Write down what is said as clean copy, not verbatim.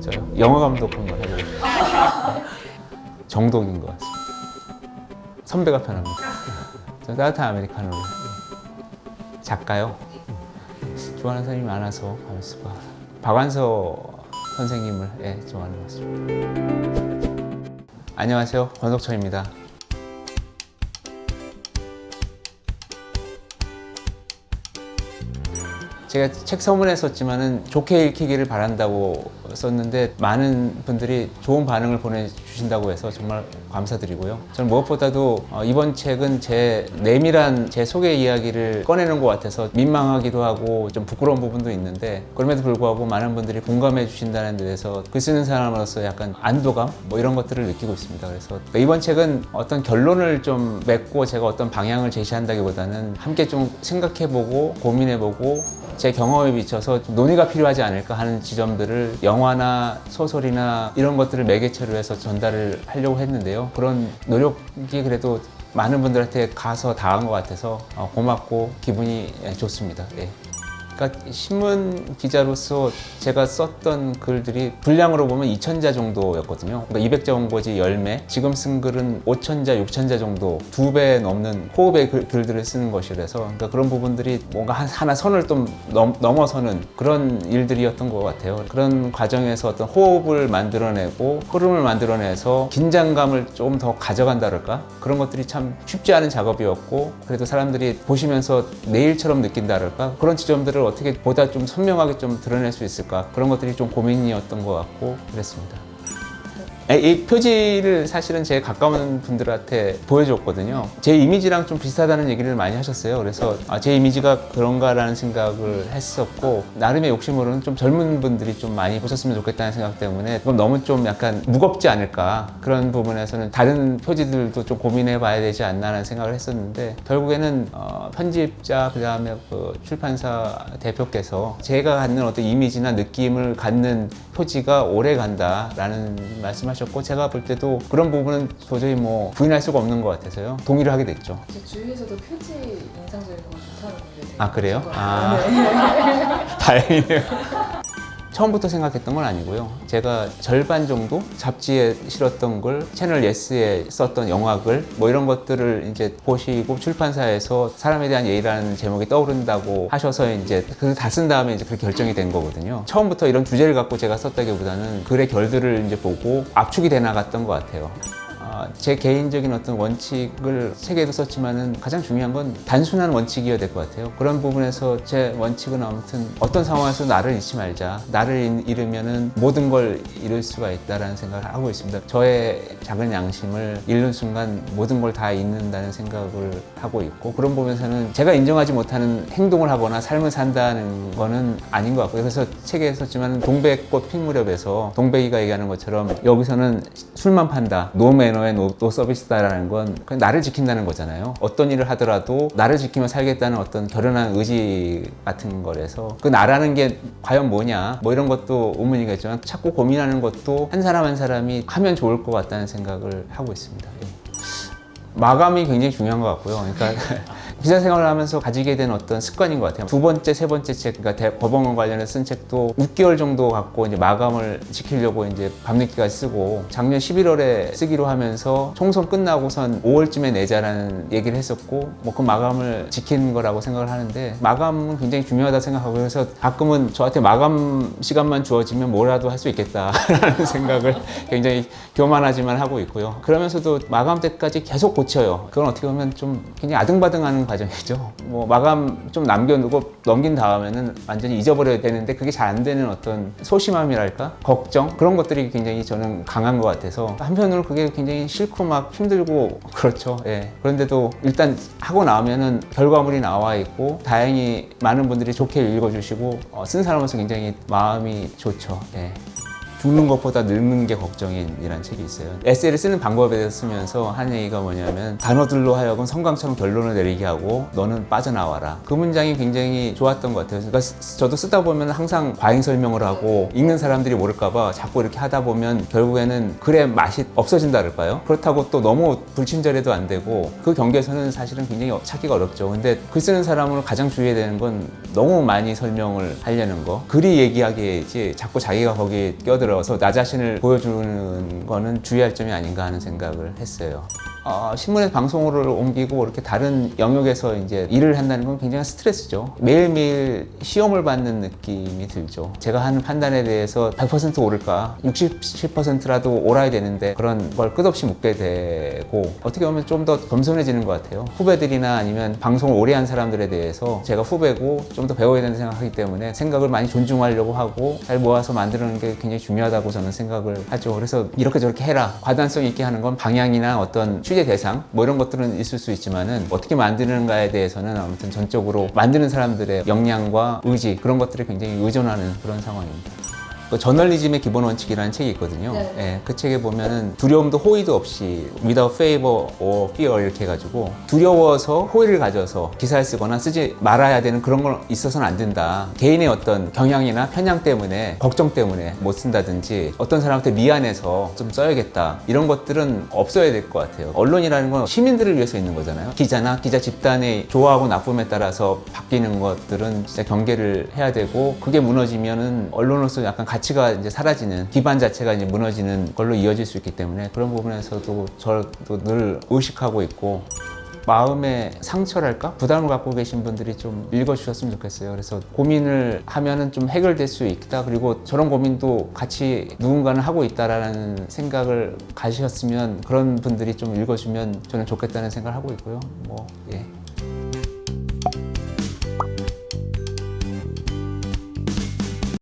저요? 영화 감독 한번 해보고 싶어요. 정독인 것 같습니다. 선배가 편합니다. 저 따뜻한 아메리카노를. 작가요? 좋아하는 사람이 많아서 가만있어봐. 박완서 선생님을 좋아하는 것 같습니다. 안녕하세요, 권석철입니다. 제가 책 서문에 썼지만은 좋게 읽히기를 바란다고 썼는데 많은 분들이 좋은 반응을 보내주신다고 해서 정말 감사드리고요. 저는 무엇보다도 이번 책은 제 내밀한 제 속의 이야기를 꺼내는 것 같아서 민망하기도 하고 좀 부끄러운 부분도 있는데, 그럼에도 불구하고 많은 분들이 공감해 주신다는 데 대해서 글 쓰는 사람으로서 약간 안도감 이런 것들을 느끼고 있습니다. 그래서 이번 책은 어떤 결론을 좀 맺고 제가 어떤 방향을 제시한다기보다는 함께 좀 생각해보고 고민해보고 제 경험에 비춰서 좀 논의가 필요하지 않을까 하는 지점들을 영화나 소설이나 이런 것들을 매개체로 해서 전달을 하려고 했는데요. 그런 노력이 그래도 많은 분들한테 가서 닿은 것 같아서 고맙고 기분이 좋습니다. 그러니까 신문 기자로서 제가 썼던 글들이 분량으로 보면 2,000자 정도였거든요. 그러니까 200자 원고지 10매, 지금 쓴 글은 5,000자, 6,000자 정도, 2배 넘는 호흡의 글들을 쓰는 것이라서, 그러니까 그런 부분들이 뭔가 하나 선을 좀 넘어서는 그런 일들이었던 것 같아요. 그런 과정에서 어떤 호흡을 만들어내고 흐름을 만들어내서 긴장감을 좀 더 가져간다랄까? 그런 것들이 참 쉽지 않은 작업이었고, 그래도 사람들이 보시면서 내일처럼 느낀다랄까? 그런 지점들을 어떻게 보다 좀 선명하게 좀 드러낼 수 있을까, 그런 것들이 좀 고민이었던 것 같고 그랬습니다. 이 표지를 사실은 제 가까운 분들한테 보여줬거든요. 제 이미지랑 좀 비슷하다는 얘기를 많이 하셨어요. 그래서 제 이미지가 그런가라는 생각을 했었고, 나름의 욕심으로는 좀 젊은 분들이 좀 많이 보셨으면 좋겠다는 생각 때문에 그럼 너무 좀 약간 무겁지 않을까, 그런 부분에서는 다른 표지들도 좀 고민해 봐야 되지 않나라는 생각을 했었는데, 결국에는 편집자 그다음에 그 출판사 대표께서 제가 갖는 어떤 이미지나 느낌을 갖는 표지가 오래 간다라는 말씀하셨고, 제가 볼 때도 그런 부분은 도저히 부인할 수가 없는 것 같아서요. 동의를 하게 됐죠. 제 주위에서도 표지 인상적인 거 좋다는 분들이 그래요? 네. 다행이네요. 처음부터 생각했던 건 아니고요. 제가 절반 정도 잡지에 실었던 걸 채널 예스에 썼던 영화글 이런 것들을 이제 보시고 출판사에서 사람에 대한 예의라는 제목이 떠오른다고 하셔서 이제 그걸 다 쓴 다음에 이제 그렇게 결정이 된 거거든요. 처음부터 이런 주제를 갖고 제가 썼다기보다는 글의 결들을 이제 보고 압축이 돼 나갔던 것 같아요. 제 개인적인 어떤 원칙을 책에도 썼지만은 가장 중요한 건 단순한 원칙이어야 될 것 같아요. 그런 부분에서 제 원칙은 아무튼 어떤 상황에서 나를 잃지 말자. 나를 잃으면은 모든 걸 잃을 수가 있다라는 생각을 하고 있습니다. 저의 작은 양심을 잃는 순간 모든 걸 다 잃는다는 생각을 하고 있고, 그런 부분에서는 제가 인정하지 못하는 행동을 하거나 삶을 산다는 거는 아닌 것 같고요. 그래서 책에 썼지만 동백꽃 핀 무렵에서 동백이가 얘기하는 것처럼 여기서는 술만 판다, 노 매너의 노 서비스다라는 건 그냥 나를 지킨다는 거잖아요. 어떤 일을 하더라도 나를 지키며 살겠다는 어떤 결연한 의지 같은 거라서, 그 나라는 게 과연 뭐냐 이런 것도 의문이겠지만 자꾸 고민하는 것도 한 사람 한 사람이 하면 좋을 것 같다는 생각을 하고 있습니다. 마감이 굉장히 중요한 것 같고요. 그러니까 기자 생활을 하면서 가지게 된 어떤 습관인 것 같아요. 두 번째, 세 번째 책, 그러니까 법원 관련해 쓴 책도 6개월 정도 갖고 이제 마감을 지키려고 이제 밤늦게까지 쓰고, 작년 11월에 쓰기로 하면서 총선 끝나고선 5월쯤에 내자라는 얘기를 했었고, 그 마감을 지키는 거라고 생각을 하는데, 마감은 굉장히 중요하다 생각하고, 그래서 가끔은 저한테 마감 시간만 주어지면 뭐라도 할 수 있겠다라는 생각을 굉장히 교만하지만 하고 있고요. 그러면서도 마감 때까지 계속 고쳐요. 그건 어떻게 보면 좀 굉장히 아등바등하는 과정이죠. 마감 좀 남겨두고 넘긴 다음에는 완전히 잊어버려야 되는데 그게 잘 안 되는 어떤 소심함이랄까? 걱정? 그런 것들이 굉장히 저는 강한 것 같아서, 한편으로 그게 굉장히 싫고 막 힘들고 그렇죠. 그런데도 일단 하고 나오면은 결과물이 나와 있고 다행히 많은 분들이 좋게 읽어주시고 쓴 사람으로서 굉장히 마음이 좋죠. 죽는 것보다 늙는 게 걱정이라는 책이 있어요. 에세이를 쓰는 방법에 대해서 쓰면서 한 얘기가 뭐냐면, 단어들로 하여금 성강처럼 결론을 내리게 하고 너는 빠져나와라. 그 문장이 굉장히 좋았던 것 같아요. 그러니까 저도 쓰다 보면 항상 과잉 설명을 하고 읽는 사람들이 모를까봐 자꾸 이렇게 하다 보면 결국에는 글의 맛이 없어진다 그럴까요? 그렇다고 또 너무 불친절해도 안 되고, 그 경계에서는 사실은 굉장히 찾기가 어렵죠. 근데 글 쓰는 사람으로 가장 주의해야 되는 건 너무 많이 설명을 하려는 거. 글이 얘기하기지 자꾸 자기가 거기에 끼어들어 들어서 나 자신을 보여주는 거는 주의할 점이 아닌가 하는 생각을 했어요. 신문에서 방송으로 옮기고 이렇게 다른 영역에서 이제 일을 한다는 건 굉장히 스트레스죠. 매일매일 시험을 받는 느낌이 들죠. 제가 하는 판단에 대해서 100% 옳을까? 60%라도 옳아야 되는데 그런 걸 끝없이 묻게 되고 어떻게 보면 좀 더 겸손해지는 것 같아요. 후배들이나 아니면 방송을 오래 한 사람들에 대해서 제가 후배고 좀 더 배워야 된다고 생각하기 때문에 생각을 많이 존중하려고 하고 잘 모아서 만드는 게 굉장히 중요하다고 저는 생각을 하죠. 그래서 이렇게 저렇게 해라. 과단성 있게 하는 건 방향이나 어떤 취재 대상 뭐 이런 것들은 있을 수 있지만은 어떻게 만드는가에 대해서는 아무튼 전적으로 만드는 사람들의 역량과 의지 그런 것들에 굉장히 의존하는 그런 상황입니다. 그 저널리즘의 기본 원칙이라는 책이 있거든요. 네. 예, 그 책에 보면은 두려움도 호의도 없이 without favor or fear 이렇게 해가지고 두려워서 호의를 가져서 기사를 쓰거나 쓰지 말아야 되는 그런 건 있어서는 안 된다. 개인의 어떤 경향이나 편향 때문에 걱정 때문에 못 쓴다든지 어떤 사람한테 미안해서 좀 써야겠다 이런 것들은 없어야 될 것 같아요. 언론이라는 건 시민들을 위해서 있는 거잖아요. 기자나 기자 집단의 좋아하고 나쁨에 따라서 바뀌는 것들은 진짜 경계를 해야 되고 그게 무너지면은 언론으로서 약간 가치가 이제 사라지는 기반 자체가 이제 무너지는 걸로 이어질 수 있기 때문에 그런 부분에서도 저도 늘 의식하고 있고 마음의 상처랄까? 부담을 갖고 계신 분들이 좀 읽어주셨으면 좋겠어요. 그래서 고민을 하면은 좀 해결될 수 있다. 그리고 저런 고민도 같이 누군가는 하고 있다라는 생각을 가지셨으면 그런 분들이 좀 읽어주면 저는 좋겠다는 생각을 하고 있고요. 뭐, 예.